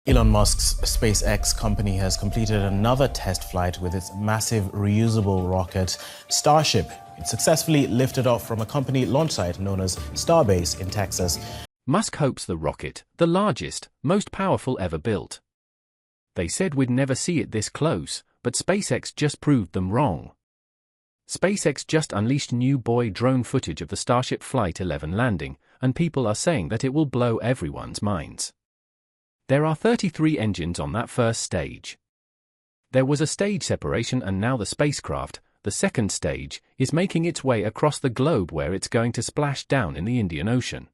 Elon Musk's SpaceX company has completed another test flight with its massive reusable rocket, Starship. It successfully lifted off from a company launch site known as Starbase in Texas. Musk hopes the rocket, the largest, most powerful ever built. They said we'd never see it this close, but SpaceX just proved them wrong. SpaceX just unleashed new Buoy drone footage of the Starship Flight 11 landing, and people are saying that it will blow everyone's minds. There are 33 engines on that first stage. There was a stage separation, and now the spacecraft, the second stage, is making its way across the globe where it's going to splash down in the Indian Ocean.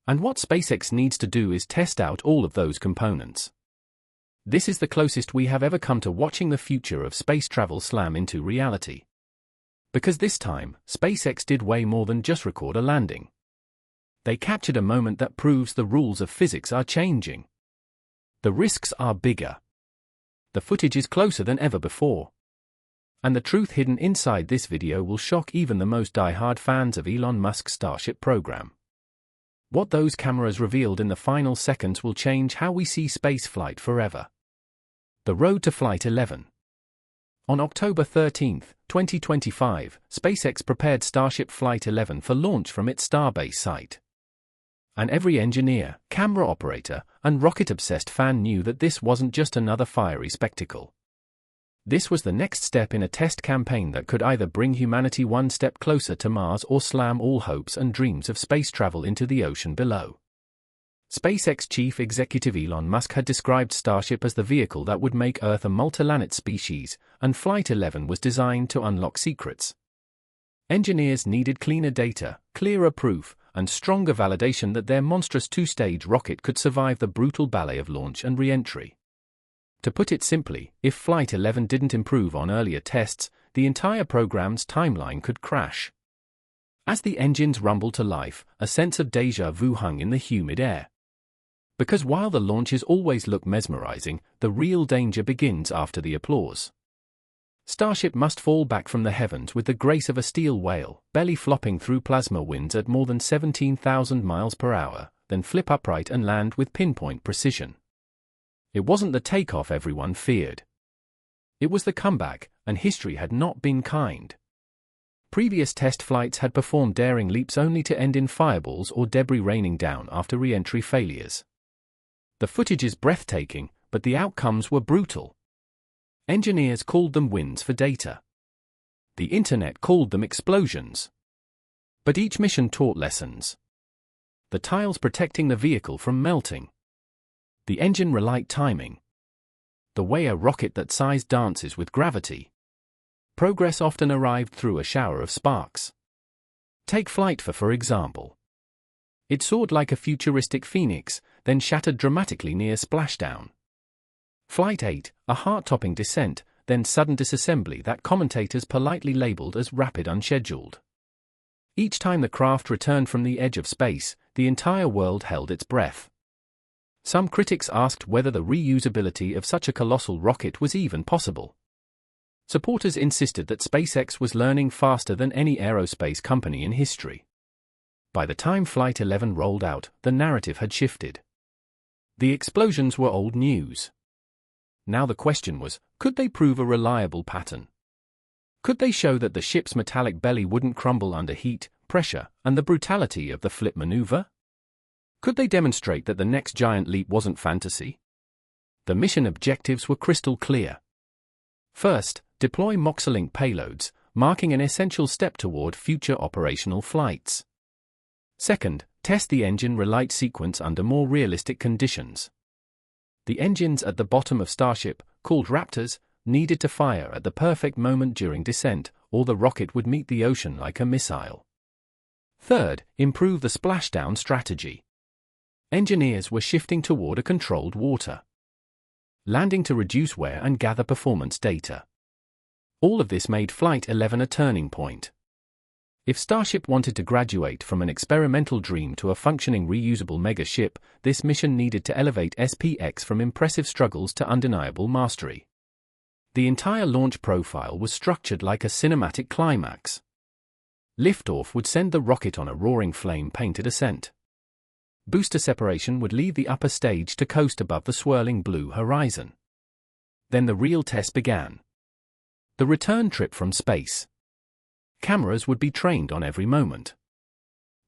And what SpaceX needs to do is test out all of those components. This is the closest we have ever come to watching the future of space travel slam into reality. Because this time, SpaceX did way more than just record a landing. They captured a moment that proves the rules of physics are changing. The risks are bigger. The footage is closer than ever before. And the truth hidden inside this video will shock even the most die-hard fans of Elon Musk's Starship program. What those cameras revealed in the final seconds will change how we see spaceflight forever. The road to Flight 11. On October 13, 2025, SpaceX prepared Starship Flight 11 for launch from its Starbase site. And every engineer, camera operator, and rocket-obsessed fan knew that this wasn't just another fiery spectacle. This was the next step in a test campaign that could either bring humanity one step closer to Mars or slam all hopes and dreams of space travel into the ocean below. SpaceX chief executive Elon Musk had described Starship as the vehicle that would make Earth a multi-planet species, and Flight 11 was designed to unlock secrets. Engineers needed cleaner data, clearer proof, and stronger validation that their monstrous two-stage rocket could survive the brutal ballet of launch and re-entry. To put it simply, if Flight 11 didn't improve on earlier tests, the entire program's timeline could crash. As the engines rumbled to life, a sense of déjà vu hung in the humid air. Because while the launches always look mesmerizing, the real danger begins after the applause. Starship must fall back from the heavens with the grace of a steel whale, belly flopping through plasma winds at more than 17,000 miles per hour, then flip upright and land with pinpoint precision. It wasn't the takeoff everyone feared. It was the comeback, and history had not been kind. Previous test flights had performed daring leaps only to end in fireballs or debris raining down after re-entry failures. The footage is breathtaking, but the outcomes were brutal. Engineers called them wins for data. The internet called them explosions. But each mission taught lessons. The tiles protecting the vehicle from melting. The engine relight timing. The way a rocket that size dances with gravity. Progress often arrived through a shower of sparks. Take Flight for example. It soared like a futuristic phoenix, then shattered dramatically near splashdown. Flight 8, a heart-topping descent, then sudden disassembly that commentators politely labeled as rapid unscheduled. Each time the craft returned from the edge of space, the entire world held its breath. Some critics asked whether the reusability of such a colossal rocket was even possible. Supporters insisted that SpaceX was learning faster than any aerospace company in history. By the time Flight 11 rolled out, the narrative had shifted. The explosions were old news. Now the question was, could they prove a reliable pattern? Could they show that the ship's metallic belly wouldn't crumble under heat, pressure, and the brutality of the flip maneuver? Could they demonstrate that the next giant leap wasn't fantasy? The mission objectives were crystal clear. First, deploy Moxalink payloads, marking an essential step toward future operational flights. Second, test the engine relight sequence under more realistic conditions. The engines at the bottom of Starship, called Raptors, needed to fire at the perfect moment during descent, or the rocket would meet the ocean like a missile. Third, improve the splashdown strategy. Engineers were shifting toward a controlled water landing to reduce wear and gather performance data. All of this made Flight 11 a turning point. If Starship wanted to graduate from an experimental dream to a functioning reusable mega-ship, this mission needed to elevate SPX from impressive struggles to undeniable mastery. The entire launch profile was structured like a cinematic climax. Liftoff would send the rocket on a roaring flame-painted ascent. Booster separation would leave the upper stage to coast above the swirling blue horizon. Then the real test began. The return trip from space. Cameras would be trained on every moment.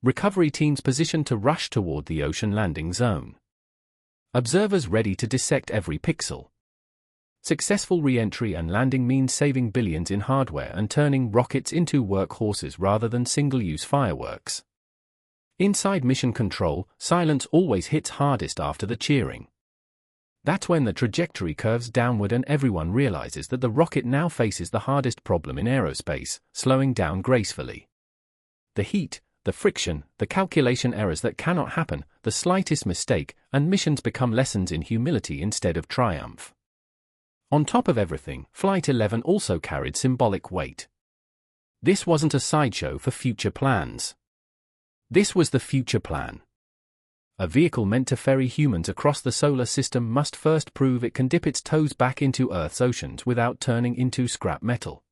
Recovery teams positioned to rush toward the ocean landing zone. Observers ready to dissect every pixel. Successful re-entry and landing means saving billions in hardware and turning rockets into workhorses rather than single-use fireworks. Inside mission control, silence always hits hardest after the cheering. That's when the trajectory curves downward and everyone realizes that the rocket now faces the hardest problem in aerospace, slowing down gracefully. The heat, the friction, the calculation errors that cannot happen, the slightest mistake, and missions become lessons in humility instead of triumph. On top of everything, Flight 11 also carried symbolic weight. This wasn't a sideshow for future plans. This was the future plan. A vehicle meant to ferry humans across the solar system must first prove it can dip its toes back into Earth's oceans without turning into scrap metal.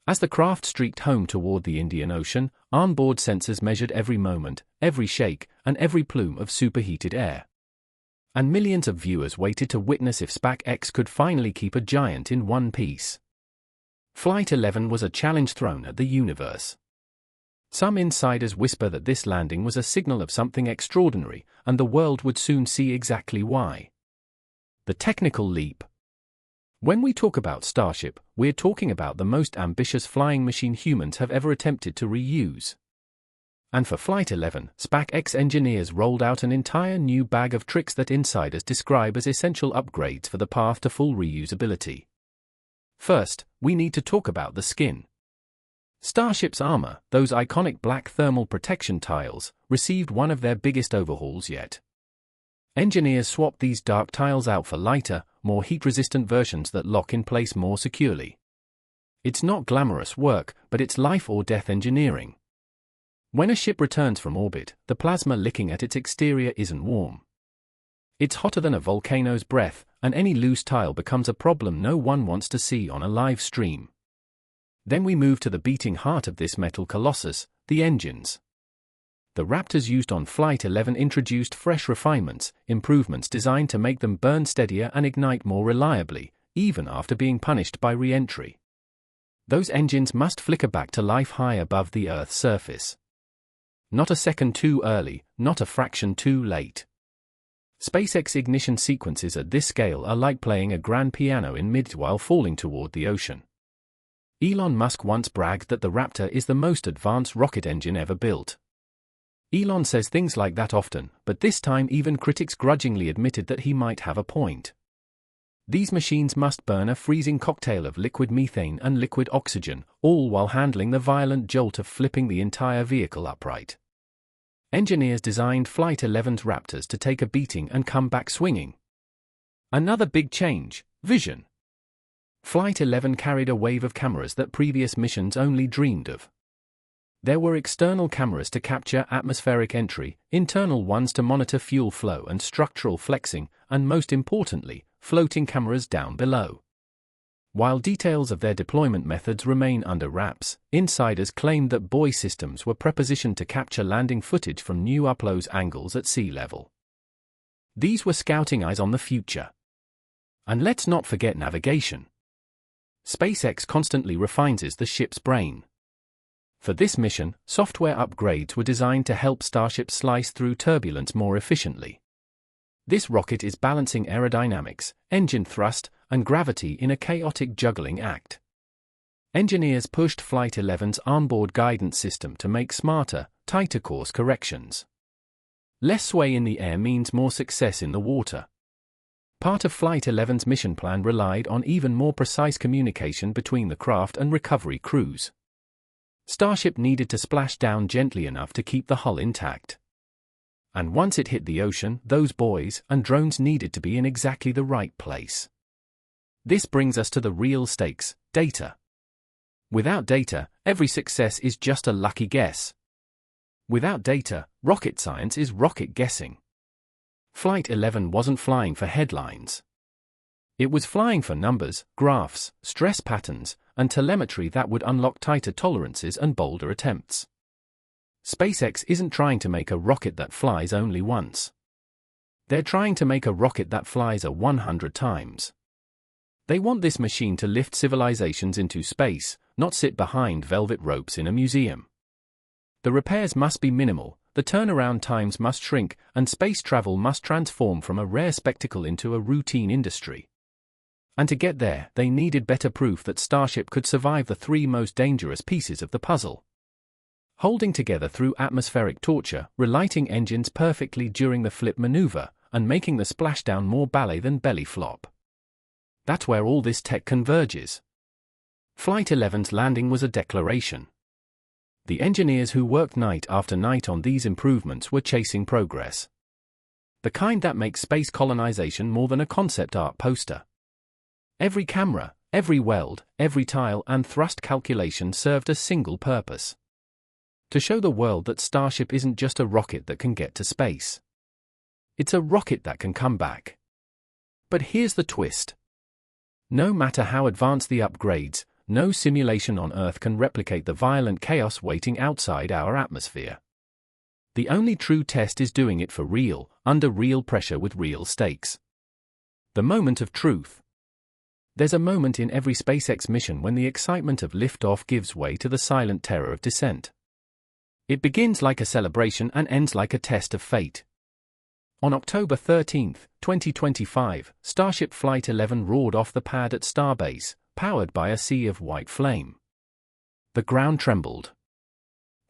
As the craft streaked home toward the Indian Ocean, onboard sensors measured every moment, every shake, and every plume of superheated air. And millions of viewers waited to witness if SpaceX could finally keep a giant in one piece. Flight 11 was a challenge thrown at the universe. Some insiders whisper that this landing was a signal of something extraordinary, and the world would soon see exactly why. The technical leap. When we talk about Starship, we're talking about the most ambitious flying machine humans have ever attempted to reuse. And for Flight 11, SpaceX engineers rolled out an entire new bag of tricks that insiders describe as essential upgrades for the path to full reusability. First, we need to talk about the skin. Starship's armor, those iconic black thermal protection tiles, received one of their biggest overhauls yet. Engineers swapped these dark tiles out for lighter, more heat-resistant versions that lock in place more securely. It's not glamorous work, but it's life-or-death engineering. When a ship returns from orbit, the plasma licking at its exterior isn't warm. It's hotter than a volcano's breath, and any loose tile becomes a problem no one wants to see on a live stream. Then we move to the beating heart of this metal colossus, the engines. The Raptors used on Flight 11 introduced fresh refinements, improvements designed to make them burn steadier and ignite more reliably, even after being punished by re-entry. Those engines must flicker back to life high above the Earth's surface. Not a second too early, not a fraction too late. SpaceX ignition sequences at this scale are like playing a grand piano in mid while falling toward the ocean. Elon Musk once bragged that the Raptor is the most advanced rocket engine ever built. Elon says things like that often, but this time even critics grudgingly admitted that he might have a point. These machines must burn a freezing cocktail of liquid methane and liquid oxygen, all while handling the violent jolt of flipping the entire vehicle upright. Engineers designed Flight 11's Raptors to take a beating and come back swinging. Another big change, vision. Flight 11 carried a wave of cameras that previous missions only dreamed of. There were external cameras to capture atmospheric entry, internal ones to monitor fuel flow and structural flexing, and most importantly, floating cameras down below. While details of their deployment methods remain under wraps, insiders claimed that Buoy systems were prepositioned to capture landing footage from new upload angles at sea level. These were scouting eyes on the future. And let's not forget navigation. SpaceX constantly refines the ship's brain. For this mission, software upgrades were designed to help Starship slice through turbulence more efficiently. This rocket is balancing aerodynamics, engine thrust, and gravity in a chaotic juggling act. Engineers pushed Flight 11's onboard guidance system to make smarter, tighter course corrections. Less sway in the air means more success in the water. Part of Flight 11's mission plan relied on even more precise communication between the craft and recovery crews. Starship needed to splash down gently enough to keep the hull intact. And once it hit the ocean, those buoys and drones needed to be in exactly the right place. This brings us to the real stakes, data. Without data, every success is just a lucky guess. Without data, rocket science is rocket guessing. Flight 11 wasn't flying for headlines. It was flying for numbers, graphs, stress patterns, and telemetry that would unlock tighter tolerances and bolder attempts. SpaceX isn't trying to make a rocket that flies only once. They're trying to make a rocket that flies 100 times. They want this machine to lift civilizations into space, not sit behind velvet ropes in a museum. The repairs must be minimal, the turnaround times must shrink, and space travel must transform from a rare spectacle into a routine industry. And to get there, they needed better proof that Starship could survive the three most dangerous pieces of the puzzle. Holding together through atmospheric torture, relighting engines perfectly during the flip maneuver, and making the splashdown more ballet than belly flop. That's where all this tech converges. Flight 11's landing was a declaration. The engineers who worked night after night on these improvements were chasing progress. The kind that makes space colonization more than a concept art poster. Every camera, every weld, every tile and thrust calculation served a single purpose. To show the world that Starship isn't just a rocket that can get to space. It's a rocket that can come back. But here's the twist. No matter how advanced the upgrades, no simulation on Earth can replicate the violent chaos waiting outside our atmosphere. The only true test is doing it for real, under real pressure with real stakes. The moment of truth. There's a moment in every SpaceX mission when the excitement of liftoff gives way to the silent terror of descent. It begins like a celebration and ends like a test of fate. On October 13, 2025, Starship Flight 11 roared off the pad at Starbase, powered by a sea of white flame. The ground trembled.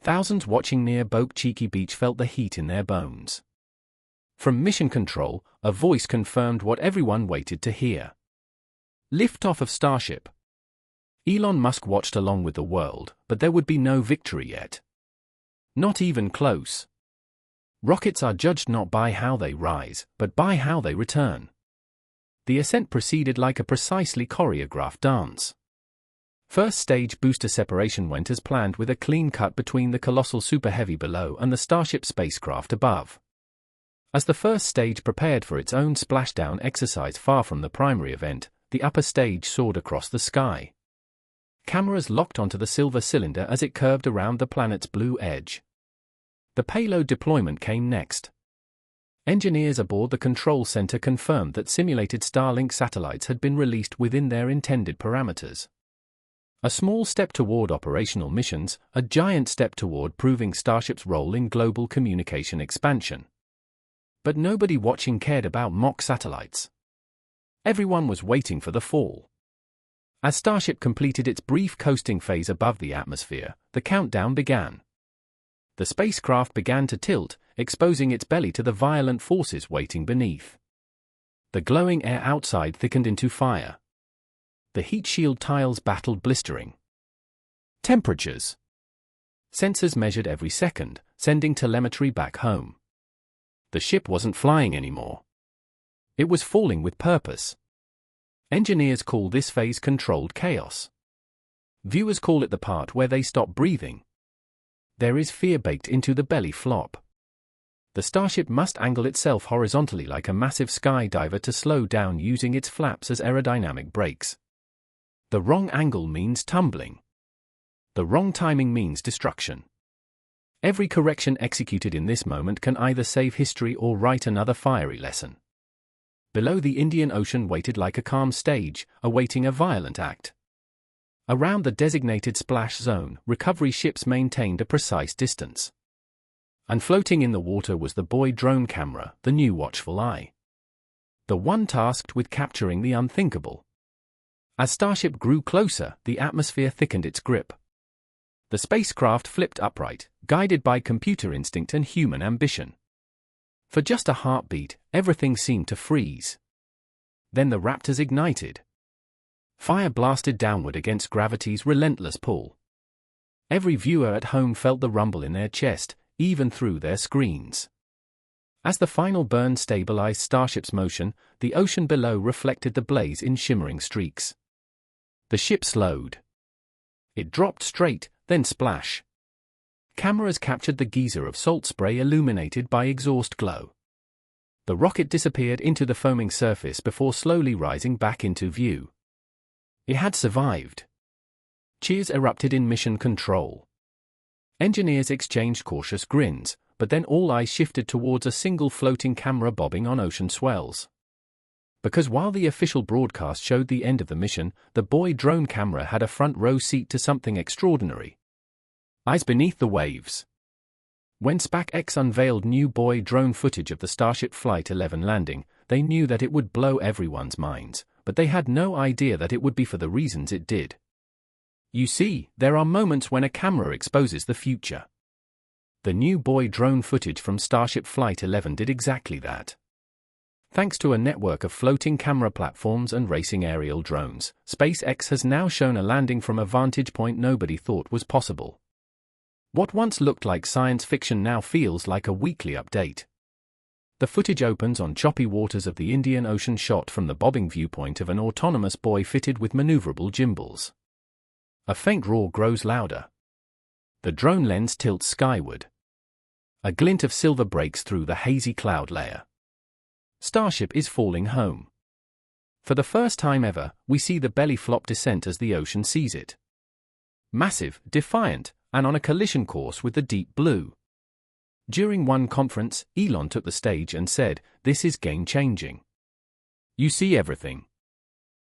Thousands watching near Boke Cheeky Beach felt the heat in their bones. From Mission Control, a voice confirmed what everyone waited to hear. Liftoff of Starship. Elon Musk watched along with the world, but there would be no victory yet. Not even close. Rockets are judged not by how they rise, but by how they return. The ascent proceeded like a precisely choreographed dance. First stage booster separation went as planned with a clean cut between the colossal Super Heavy below and the Starship spacecraft above. As the first stage prepared for its own splashdown exercise far from the primary event, the upper stage soared across the sky. Cameras locked onto the silver cylinder as it curved around the planet's blue edge. The payload deployment came next. Engineers aboard the control center confirmed that simulated Starlink satellites had been released within their intended parameters. A small step toward operational missions, a giant step toward proving Starship's role in global communication expansion. But nobody watching cared about mock satellites. Everyone was waiting for the fall. As Starship completed its brief coasting phase above the atmosphere, the countdown began. The spacecraft began to tilt, exposing its belly to the violent forces waiting beneath. The glowing air outside thickened into fire. The heat shield tiles battled blistering temperatures. Sensors measured every second, sending telemetry back home. The ship wasn't flying anymore. It was falling with purpose. Engineers call this phase controlled chaos. Viewers call it the part where they stop breathing. There is fear baked into the belly flop. The Starship must angle itself horizontally like a massive skydiver to slow down using its flaps as aerodynamic brakes. The wrong angle means tumbling. The wrong timing means destruction. Every correction executed in this moment can either save history or write another fiery lesson. Below, the Indian Ocean waited like a calm stage, awaiting a violent act. Around the designated splash zone, recovery ships maintained a precise distance. And floating in the water was the Buoy drone camera, the new watchful eye. The one tasked with capturing the unthinkable. As Starship grew closer, the atmosphere thickened its grip. The spacecraft flipped upright, guided by computer instinct and human ambition. For just a heartbeat, everything seemed to freeze. Then the Raptors ignited. Fire blasted downward against gravity's relentless pull. Every viewer at home felt the rumble in their chest, even through their screens. As the final burn stabilized Starship's motion, the ocean below reflected the blaze in shimmering streaks. The ship slowed. It dropped straight, then splash. Cameras captured the geyser of salt spray illuminated by exhaust glow. The rocket disappeared into the foaming surface before slowly rising back into view. It had survived. Cheers erupted in Mission Control. Engineers exchanged cautious grins, but then all eyes shifted towards a single floating camera bobbing on ocean swells. Because while the official broadcast showed the end of the mission, the Buoy drone camera had a front row seat to something extraordinary. Eyes beneath the waves. When SpaceX unveiled new Buoy drone footage of the Starship Flight 11 landing, they knew that it would blow everyone's minds, but they had no idea that it would be for the reasons it did. You see, there are moments when a camera exposes the future. The new Buoy drone footage from Starship Flight 11 did exactly that. Thanks to a network of floating camera platforms and racing aerial drones, SpaceX has now shown a landing from a vantage point nobody thought was possible. What once looked like science fiction now feels like a weekly update. The footage opens on choppy waters of the Indian Ocean shot from the bobbing viewpoint of an autonomous buoy fitted with maneuverable gimbals. A faint roar grows louder. The drone lens tilts skyward. A glint of silver breaks through the hazy cloud layer. Starship is falling home. For the first time ever, we see the belly flop descent as the ocean sees it. Massive, defiant, and on a collision course with the deep blue. During one conference, Elon took the stage and said, "This is game-changing. You see everything."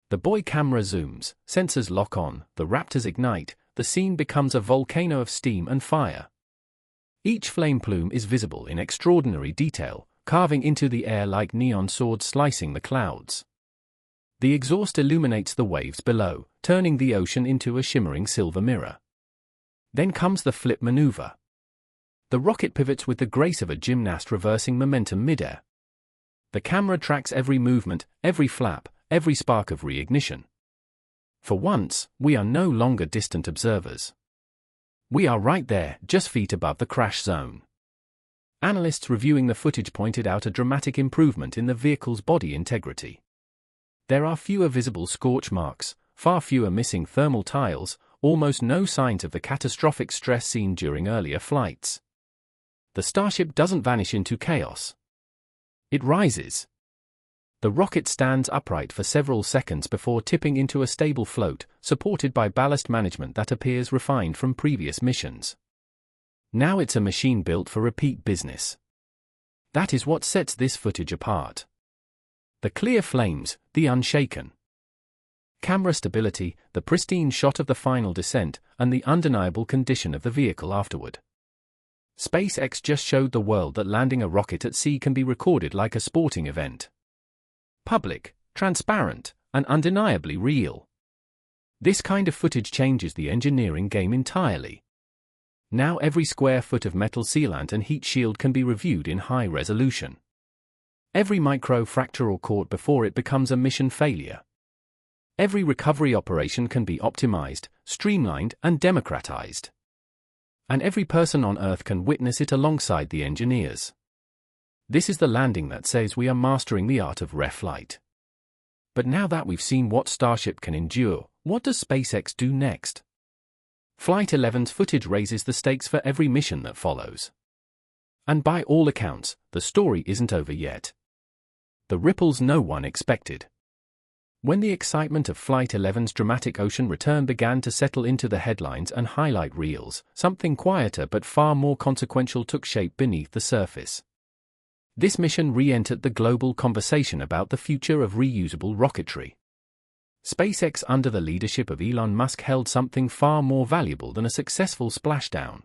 The Buoy camera zooms, sensors lock on, the Raptors ignite, the scene becomes a volcano of steam and fire. Each flame plume is visible in extraordinary detail, carving into the air like neon swords slicing the clouds. The exhaust illuminates the waves below, turning the ocean into a shimmering silver mirror. Then comes the flip maneuver. The rocket pivots with the grace of a gymnast reversing momentum midair. The camera tracks every movement, every flap, every spark of reignition. For once, we are no longer distant observers. We are right there, just feet above the crash zone. Analysts reviewing the footage pointed out a dramatic improvement in the vehicle's body integrity. There are fewer visible scorch marks, far fewer missing thermal tiles, almost no signs of the catastrophic stress seen during earlier flights. The Starship doesn't vanish into chaos. It rises. The rocket stands upright for several seconds before tipping into a stable float, supported by ballast management that appears refined from previous missions. Now it's a machine built for repeat business. That is what sets this footage apart. The clear flames, the unshaken camera stability, the pristine shot of the final descent, and the undeniable condition of the vehicle afterward. SpaceX just showed the world that landing a rocket at sea can be recorded like a sporting event. Public, transparent, and undeniably real. This kind of footage changes the engineering game entirely. Now every square foot of metal sealant and heat shield can be reviewed in high resolution. Every micro fracture or caught before it becomes a mission failure. Every recovery operation can be optimized, streamlined, and democratized. And every person on Earth can witness it alongside the engineers. This is the landing that says we are mastering the art of reflight. But now that we've seen what Starship can endure, what does SpaceX do next? Flight 11's footage raises the stakes for every mission that follows. And by all accounts, the story isn't over yet. The ripples no one expected. When the excitement of Flight 11's dramatic ocean return began to settle into the headlines and highlight reels, something quieter but far more consequential took shape beneath the surface. This mission re-entered the global conversation about the future of reusable rocketry. SpaceX under the leadership of Elon Musk held something far more valuable than a successful splashdown.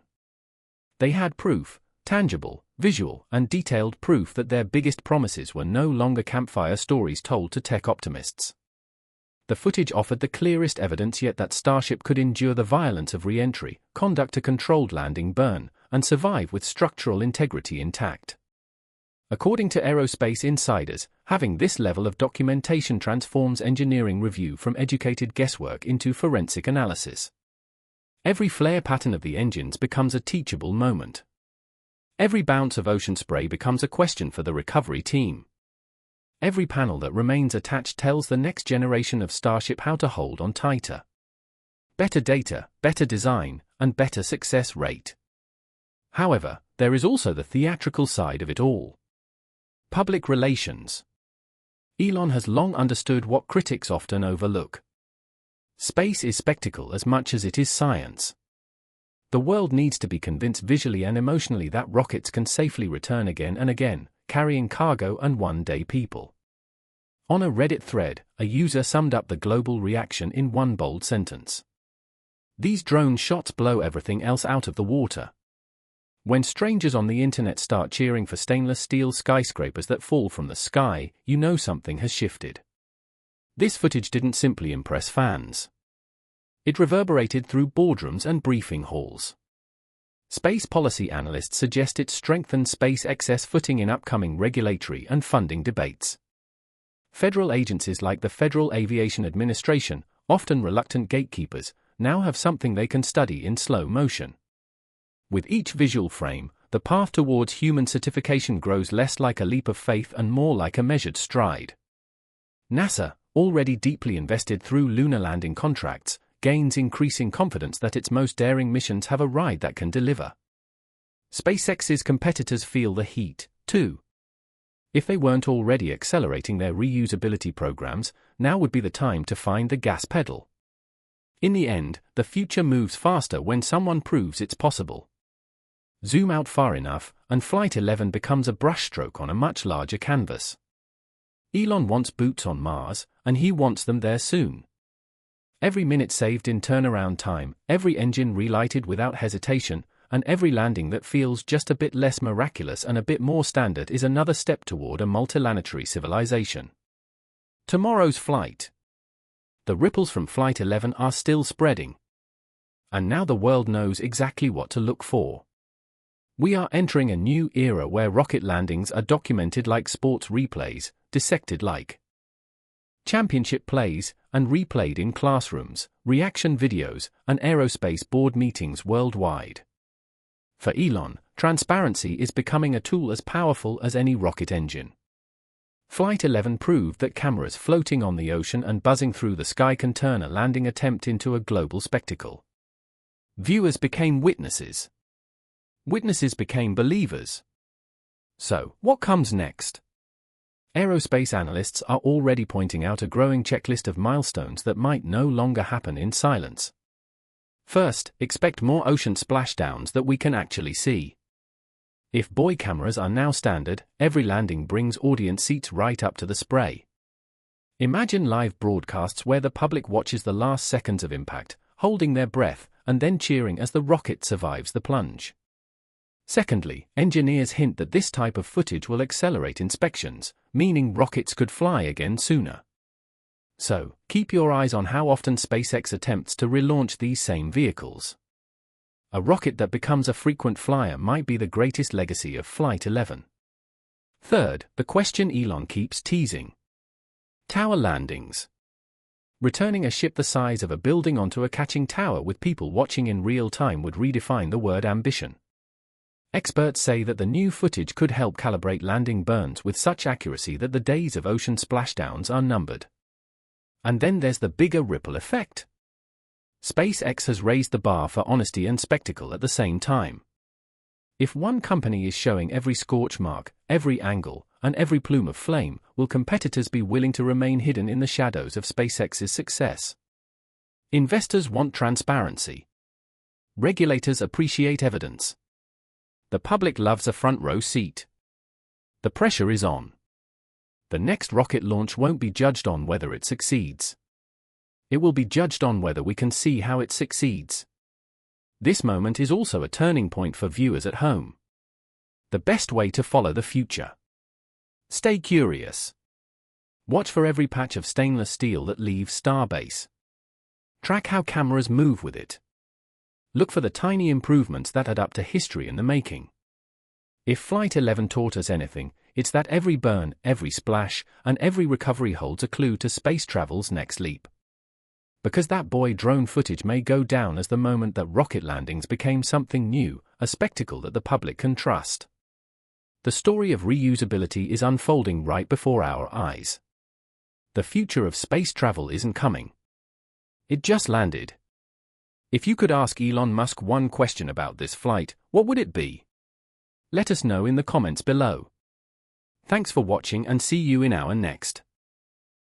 They had proof, tangible, visual, and detailed proof that their biggest promises were no longer campfire stories told to tech optimists. The footage offered the clearest evidence yet that Starship could endure the violence of re-entry, conduct a controlled landing burn, and survive with structural integrity intact. According to aerospace insiders, having this level of documentation transforms engineering review from educated guesswork into forensic analysis. Every flare pattern of the engines becomes a teachable moment. Every bounce of ocean spray becomes a question for the recovery team. Every panel that remains attached tells the next generation of Starship how to hold on tighter. Better data, better design, and better success rate. However, there is also the theatrical side of it all. Public relations. Elon has long understood what critics often overlook. Space is spectacle as much as it is science. The world needs to be convinced visually and emotionally that rockets can safely return again and again, carrying cargo and one-day people. On a Reddit thread, a user summed up the global reaction in one bold sentence. These drone shots blow everything else out of the water. When strangers on the internet start cheering for stainless steel skyscrapers that fall from the sky, you know something has shifted. This footage didn't simply impress fans. It reverberated through boardrooms and briefing halls. Space policy analysts suggest it strengthened SpaceX's footing in upcoming regulatory and funding debates. Federal agencies like the Federal Aviation Administration, often reluctant gatekeepers, now have something they can study in slow motion. With each visual frame, the path towards human certification grows less like a leap of faith and more like a measured stride. NASA, already deeply invested through lunar landing contracts, gains increasing confidence that its most daring missions have a ride that can deliver. SpaceX's competitors feel the heat, too. If they weren't already accelerating their reusability programs, now would be the time to find the gas pedal. In the end, the future moves faster when someone proves it's possible. Zoom out far enough, and Flight 11 becomes a brushstroke on a much larger canvas. Elon wants boots on Mars, and he wants them there soon. Every minute saved in turnaround time, every engine relighted without hesitation, and every landing that feels just a bit less miraculous and a bit more standard is another step toward a multiplanetary civilization. Tomorrow's flight. The ripples from Flight 11 are still spreading. And now the world knows exactly what to look for. We are entering a new era where rocket landings are documented like sports replays, dissected like championship plays, and replayed in classrooms, reaction videos, and aerospace board meetings worldwide. For Elon, transparency is becoming a tool as powerful as any rocket engine. Flight 11 proved that cameras floating on the ocean and buzzing through the sky can turn a landing attempt into a global spectacle. Viewers became witnesses. Witnesses became believers. So, what comes next? Aerospace analysts are already pointing out a growing checklist of milestones that might no longer happen in silence. First, expect more ocean splashdowns that we can actually see. If buoy cameras are now standard, every landing brings audience seats right up to the spray. Imagine live broadcasts where the public watches the last seconds of impact, holding their breath, and then cheering as the rocket survives the plunge. Secondly, engineers hint that this type of footage will accelerate inspections, meaning rockets could fly again sooner. So, keep your eyes on how often SpaceX attempts to relaunch these same vehicles. A rocket that becomes a frequent flyer might be the greatest legacy of Flight 11. Third, the question Elon keeps teasing. Tower landings. Returning a ship the size of a building onto a catching tower with people watching in real time would redefine the word ambition. Experts say that the new footage could help calibrate landing burns with such accuracy that the days of ocean splashdowns are numbered. And then there's the bigger ripple effect. SpaceX has raised the bar for honesty and spectacle at the same time. If one company is showing every scorch mark, every angle, and every plume of flame, will competitors be willing to remain hidden in the shadows of SpaceX's success? Investors want transparency. Regulators appreciate evidence. The public loves a front-row seat. The pressure is on. The next rocket launch won't be judged on whether it succeeds. It will be judged on whether we can see how it succeeds. This moment is also a turning point for viewers at home. The best way to follow the future. Stay curious. Watch for every patch of stainless steel that leaves Starbase. Track how cameras move with it. Look for the tiny improvements that add up to history in the making. If Flight 11 taught us anything, it's that every burn, every splash, and every recovery holds a clue to space travel's next leap. Because that Buoy drone footage may go down as the moment that rocket landings became something new, a spectacle that the public can trust. The story of reusability is unfolding right before our eyes. The future of space travel isn't coming. It just landed. If you could ask Elon Musk one question about this flight, what would it be? Let us know in the comments below. Thanks for watching and see you in our next.